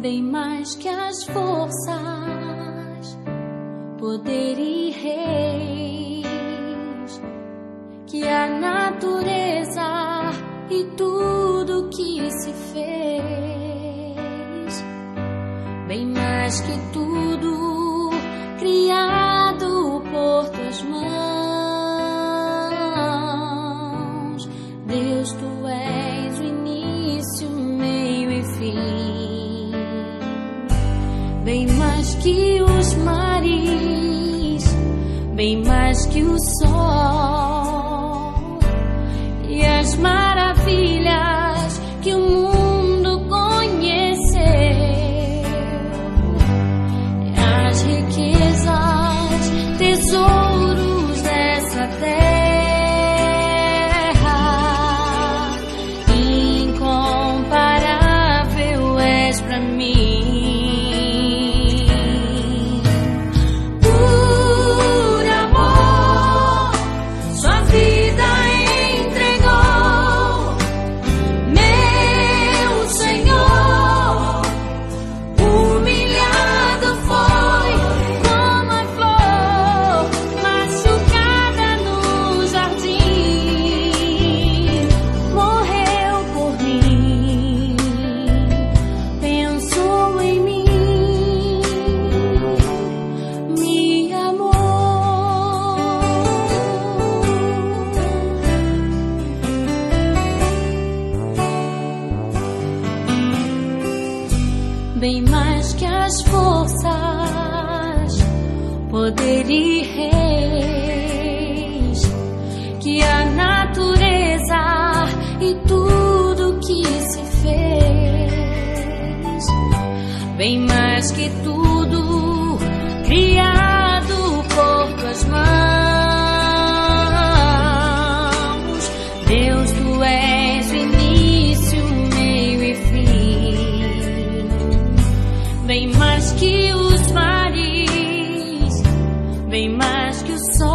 bem mais que as forças, poder e reis, que a natureza e tudo que se fez, bem mais que tudo criado por tuas mãos. Deus, tu és o início, meio e fim, bem mais que os mares, bem mais que o sol e as maravilhas que o mundo conheceu, as riquezas, tesouros dessa terra, incomparável és pra mim. Bem mais que as forças, poder e reis, que a natureza e tudo que se fez, bem mais que tudo criado por tuas mãos. Deus, tu és o início, meio e fim, bem mais que os mares, bem mais que o sol